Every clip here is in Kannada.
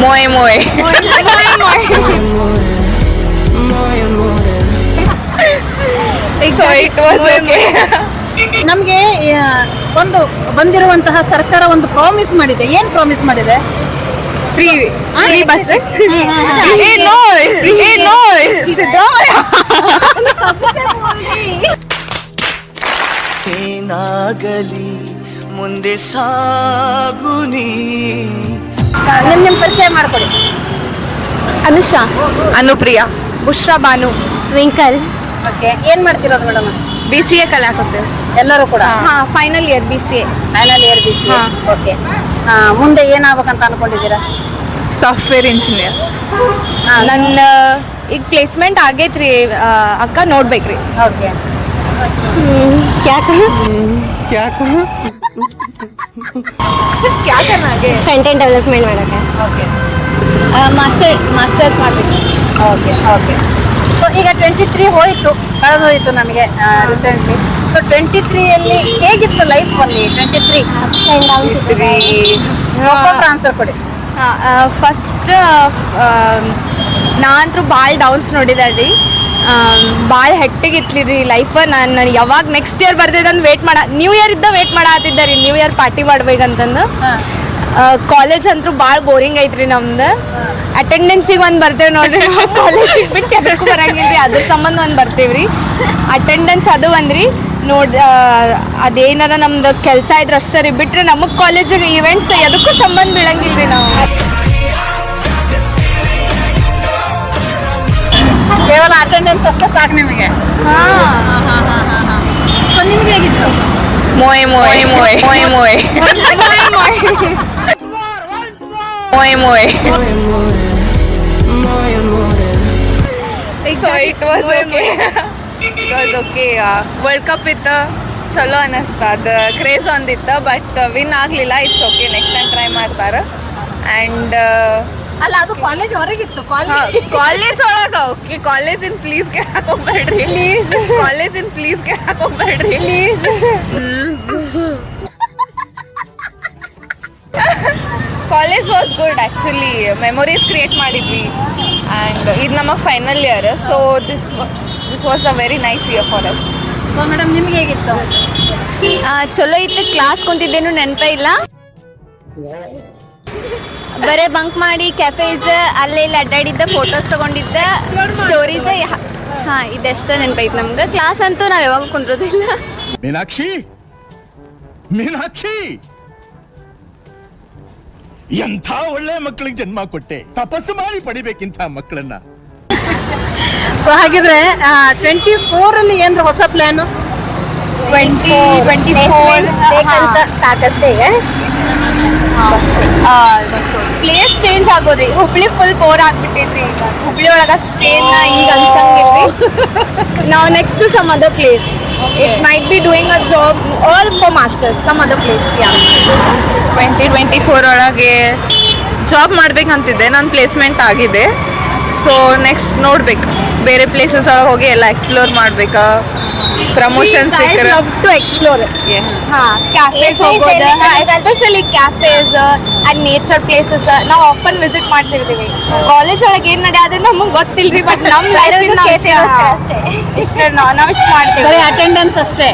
ಮೊಯ್ ಮೊಯ್. So it was okay. ನಮ್ಗೆ ಒಂದು ಬಂದಿರುವಂತಹ ಸರ್ಕಾರ ಒಂದು ಪ್ರಾಮಿಸ್ ಮಾಡಿದೆ. ಏನ್ ಪ್ರಾಮಿಸ್ ಮಾಡಿದೆ? Free bus. ಏನಾಗಲಿ ಮುಂದೆ ಸಾಗುನಿ. ನಿಮ್ ಪರಿಚಯ ಮಾಡ್ಕೊಡಿ. ಅನುಷಾ, ಅನುಪ್ರಿಯಾ, ಬುಷ್ರಾ ಬಾನು, ಟ್ವಿಂಕಲ್. ಓಕೆ, ಏನ್ ಮಾಡ್ತಿರೋದು ಮೇಡಮ್? BCA ಕಲಿಯಾಕತ್ತೇವೆ ಎಲ್ಲರೂ ಕೂಡ. Final year BCA. Final year BCA. Okay, ಮುಂದೆ ಏನಾಗ್ಬೇಕಂತ ಅನ್ಕೊಂಡಿದ್ದೀರಾ? Software engineer. ನನ್ನ ಈಗ ಪ್ಲೇಸ್ಮೆಂಟ್ ಆಗೈತ್ರಿ ಅಕ್ಕ, ನೋಡ್ಬೇಕ್ರಿ. ಓಕೆ, ಫ್ರಂಟ್ ಎಂಡ್ ಡೆವಲಪ್ಮೆಂಟ್ ಮಾಡಕ್ಕೆ. ಓಕೆ, ಮಾಸ್ಟರ್ಸ್ ಮಾಡ್ಬೇಕು. Okay, okay. ಸೊ ಈಗ 23 ಹೋಯ್ತು, ಕಳೆದು ಹೋಯ್ತು ನಮಗೆ ರೀಸೆಂಟ್ಲಿ. ಸೊ 23ಯಲ್ಲಿ ಹೇಗಿತ್ತು ಲೈಫ್? ಅಲ್ಲಿ 23 ಆನ್ಸರ್ ಕೊಡಿ. ಫಸ್ಟ್ ನಾ ಅಂತೂ ಭಾಳ ಡೌನ್ಸ್ ನೋಡಿದೆ ರೀ. ಭಾಳ ಹೆಕ್ಟಿಗಿತ್ಲಿ ರೀ ಲೈಫ್. ನಾನು ಯಾವಾಗ ನೆಕ್ಸ್ಟ್ ಇಯರ್ ಬರ್ತಿದ್ದಂದು ವೇಟ್ ನ್ಯೂ ಇಯರ್ ಇದ್ದ ವೇಟ್ ಮಾಡತ್ತಿದ್ದೆ ರೀ, ನ್ಯೂ ಇಯರ್ ಪಾರ್ಟಿ ಮಾಡ್ಬೇಕಂತಂದು. ಕಾಲೇಜ್ ಅಂತೂ ಭಾಳ ಬೋರಿಂಗ್ ಐತ್ರಿ ನಮ್ದು. ಅಟೆಂಡೆನ್ಸಿಗೆ ಒಂದು ಬರ್ತೇವೆ ನೋಡ್ರಿ, ಕಾಲೇಜಿಗೆ ಬಿಟ್ಟು ಅದಕ್ಕೂ ಬರಂಗಿಲ್ಲ ರೀ, ಅದ್ರ ಸಂಬಂಧ ಒಂದು ಬರ್ತೇವೆ ರೀ. ಅಟೆಂಡೆನ್ಸ್ ಅದು ಒಂದ್ರಿ ನೋಡಿ. ಅದೇನಾರ ನಮ್ದು ಕೆಲಸ ಇದ್ರೆ ಅಷ್ಟೇ ರೀ, ಬಿಟ್ಟರೆ ನಮಗೆ ಕಾಲೇಜಿಗೆ ಇವೆಂಟ್ಸ್ ಅದಕ್ಕೂ ಸಂಬಂಧ ಬೀಳಂಗಿಲ್ಲ ರೀ. ನಾವು ಕೇವಲ ಅಟೆಂಡೆನ್ಸ್ ಅಷ್ಟೇ ಸಾಕು ನಿಮಗೆ? ಸೊ ನಿಮ್ಗೆ ಹೇಗಿತ್ತು? ಮೊಯ್ ಮೊಯ್ ಮೊಯ್ ಮೊಯ್ ಮೊಯ್ ಮೊಯ್ ಮೊಯ್. So it was okay. It was okay. World cup ಇತ್ತು, ಚಲೋ ಅನ್ನಿಸ್ತ. ಅದು ಕ್ರೇಜ್ ಒಂದಿತ್ತು, ಬಟ್ ವಿನ್ ಆಗಲಿಲ್ಲ. It's okay, next time try ಮಾಡ್ತಾರೆ. ಆ್ಯಂಡ್ ಅಲ್ಲ, ಅದು ಕಾಲೇಜ್ ಹೊರಗಿತ್ತು. ಕಾಲೇಜ್ ಒಳಗೆ ಓಕೆ. ಕಾಲೇಜಿನ ಪ್ಲೀಸ್ ಕೇಳಕ್ಕೆ ಹೋಗ್ಬೇಡ್ರಿ, ಕಾಲೇಜಿನ ಪ್ಲೀಸ್ ಕೇಳಕ್ಕೆ ಹೋಗ್ಬೇಡ್ರಿ. College was good actually. Memories create ಮಾಡಿದ್ವಿ. ಆ್ಯಂಡ್ ಇದು ನಮ್ಮ final year. So this was a very nice year for us. So madam, ನಿಮ್ಗೆ ಹೇಗಿತ್ತು? ಚಲೋ ಇತ್ತು. ಕ್ಲಾಸ್ ಕುಂತಿದ್ದೇನು ನೆನಪೇ ಇಲ್ಲ. ಬರೇ ಬಂಕ್ ಮಾಡಿ ಕ್ಯಾಫೇಸ್ ಅಲ್ಲೇ ಇಲ್ಲಿ ಅಡ್ಡಾಡಿದ್ದ, ಫೋಟೋಸ್ ತಗೊಂಡಿದ್ದ, ಸ್ಟೋರೀಸ್. ಇದೆಷ್ಟ ನೆನಪೈತೆ ನಮ್ಗೆ. ಕ್ಲಾಸ್ ಅಂತೂ ನಾವು ಯಾವಾಗ ಕುಂದ್ರೋದಿಲ್ಲ. ಮೀನಾಕ್ಷಿ, ಮೀನಾಕ್ಷಿ, ಎಂಥ ಒಳ್ಳೆ ಮಕ್ಕಳಿಗೆ ಜನ್ಮ ಕೊಟ್ಟೆ. ತಪಸ್ಸು ಮಾಡಿ ಪಡಿಬೇಕಿಂತ ಮಕ್ಕಳನ್ನ. ಸೊ ಹಾಗಿದ್ರೆ 24 ಏನ್ರ ಹೊಸ ಪ್ಲಾನು? 2024 ಸಾಕಷ್ಟೇ. ಪ್ಲೇಸ್ ಚೇಂಜ್ ಆಗೋದ್ರಿ. ಹುಬ್ಳಿ ಫುಲ್ ಬೋರ್ ಆಗ್ಬಿಟ್ಟೈತ್ರಿ. ಈಗ ಹುಬ್ಳಿ ಒಳಗ ಸ್ಟೇನ್ ಈಗ ಅನ್ಸಂಗಿಲ್ರಿ. ನಾವು next some other place. It might be doing a job or for masters some other place. 2024 ಒಳಗೆ ಜಾಬ್ ಮಾಡ್ಬೇಕಂತಿದ್ದೆ. ನನ್ನ ಪ್ಲೇಸ್ಮೆಂಟ್ ಆಗಿದೆ. ಸೊ ನೆಕ್ಸ್ಟ್ ನೋಡ್ಬೇಕು, ಬೇರೆ ಪ್ಲೇಸಸ್ ಒಳಗೆ ಹೋಗಿ ಎಲ್ಲ ಎಕ್ಸ್ಪ್ಲೋರ್ ಮಾಡ್ಬೇಕಾ. ಪ್ರಮೋಷನ್ ಸಿಕ್ಕರೆ ಟು ಎಕ್ಸ್ಪ್ಲೋರ್. ಕ್ಯಾಫೇಸ್ ಹೋಗೋದು, especially cafes and nature places ನಾವು ಆಫನ್ ವಿಸಿಟ್ ಮಾಡ್ತಿರ್ತೀವಿ. ಕಾಲೇಜ್ ಒಳಗೆ ಏನ್ ನಡೆಯೋದು ನಮಗೆ ಗೊತ್ತಿಲ್ರಿ, ಬಟ್ ನಮ್ಮ ಲೈಫ್ ಇಷ್ಟ ನಾವು ಇಷ್ಟ ಮಾಡ್ತೀವಿ. ಅಟೆಂಡೆನ್ಸ್ ಅಷ್ಟೇ.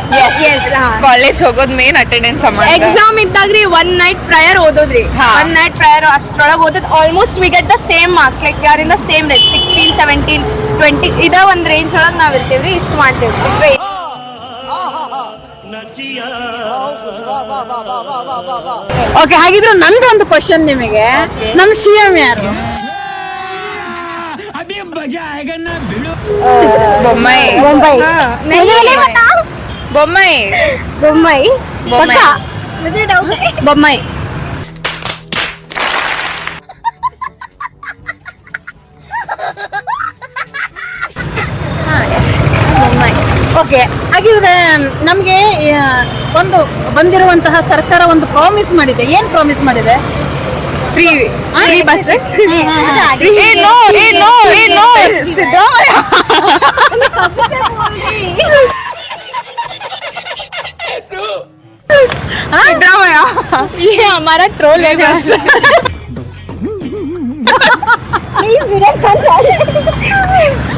ಕಾಲೇಜ್ ಹೋಗೋದು ಮೇನ್ ಅಟೆಂಡೆನ್ಸ್. ಎಕ್ಸಾಮ್ ಇದ್ದಾಗ್ರಿ ಒನ್ ನೈಟ್ ಪ್ರಯರ್ ಓದೋದ್ರಿ. ಒನ್ ನೈಟ್ ಪ್ರಯರ್ ಅಷ್ಟ್ರೊಳಗೆ ಓದೋದು. Almost we get the same marks, like ಯಾರ್ ಇನ್ ದ ಸೇಮ್ ರೇಟ್ 16, 17, 20 ಇದ ಒಂದು ರೇಂಜ್ ಒಳಗೆ ನಾವು ಇರ್ತೀವ್ರಿ. ಇಷ್ಟ ಮಾಡ್ತೇವ್ರಿ. ಓಕೆ, ಹಾಗಿದ್ರೆ ನಂದು ಒಂದು ಕ್ವಶನ್ ನಿಮಗೆ. ನಮ್ಮ CM ಯಾರು? ಬೊಮ್ಮಾಯಿ. ಬೊಮ್ಮಾಯಿ. ಬೊಮ್ಮಾಯಿ. ಓಕೆ, ಹಾಗಿದ್ರೆ ನಮ್ಗೆ ಒಂದು ಬಂದಿರುವಂತಹ ಸರ್ಕಾರ ಒಂದು ಪ್ರಾಮಿಸ್ ಮಾಡಿದೆ. ಏನ್ ಪ್ರಾಮಿಸ್ ಮಾಡಿದೆ? Free bus. ಸಿದ್ದರಾಮಯ್ಯ. हमारा ट्रोल है बस.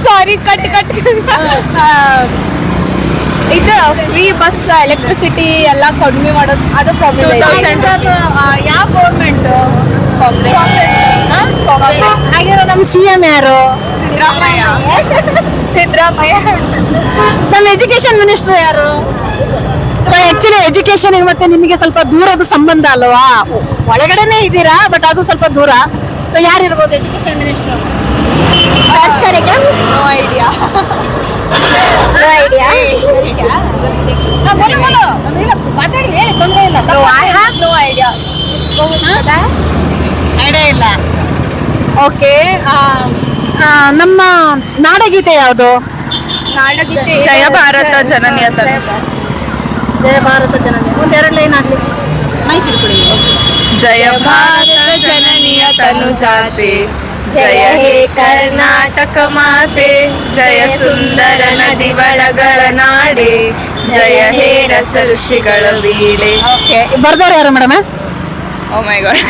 ಸಾರಿ ಕಟ್ ಇದು ಫ್ರೀ ಬಸ್ ಎಲೆಕ್ಟ್ರಿಸಿಟಿ ಎಲ್ಲ ಕಡಿಮೆ ಮಾಡೋದು ಅದು ಪ್ರಾಬ್ಲಮ್ ಯಾವ ಗೌರ್ಮೆಂಟ್ ಕಾಂಗ್ರೆಸ್ ಆಗಿರೋ ನಮ್ಮ CM ಯಾರು? ಸಿದ್ದರಾಮಯ್ಯ ನಮ್ಮ ಎಜುಕೇಶನ್ ಮಿನಿಸ್ಟರ್ ಯಾರು? ಸೊ ಆಕ್ಚುಲಿ ಎಜುಕೇಶನ್ ಮತ್ತೆ ನಿಮಗೆ ಸ್ವಲ್ಪ ದೂರದ ಸಂಬಂಧ ಅಲ್ವಾ? ಒಳಗಡೆನೆ ಇದ್ದೀರಾ ಬಟ್ ಅದು ಸ್ವಲ್ಪ ದೂರ. ಸೊ ಯಾರು ಇರ್ಬೋದು ಎಜುಕೇಶನ್ ಮಿನಿಸ್ಟರ್? ಸರ್ಚ್ ಕರೆಗೆ ನೋ ಐಡಿಯಾ. ಮಾತಾಡಿ ಹೇಳಿ, ತೊಂದರೆ ಇಲ್ಲ. I have no idea idea ಇಲ್ಲ. ಓಕೆ, ನಮ್ಮ ನಾಡಗೀತೆ ಯಾವುದು? ನಾಡಗೀತೆ ಜಯ ಭಾರತ ಜನನಿಯ ತನುಜ. ಜಯ ಭಾರತ ಜನನಿ. ಒಂದೆರಡು ಲೈನ್ ಆಗ್ಲಿ, ಮೈಕ್ ಇಟ್ಕೊಳ್ಳಿ. ಜಯ ಭಾರತ ಜನನಿಯ ತನುಜಾತೆ, ಜಯ ಹೇ ಕರ್ನಾಟಕ ಮಾತೆ, ಜಯ ಸುಂದರ ನದಿ ಒಳಗಳ ನಾಡೆ, ಜಯ ಹೇ ರಸ ಋಷಿಗಳ ವೀಡೆ. ಓಕೆ, ಬರ್ದವ್ರು ಯಾರು ಮೇಡಮ್? ಓ ಮೈ ಗಾಡ್.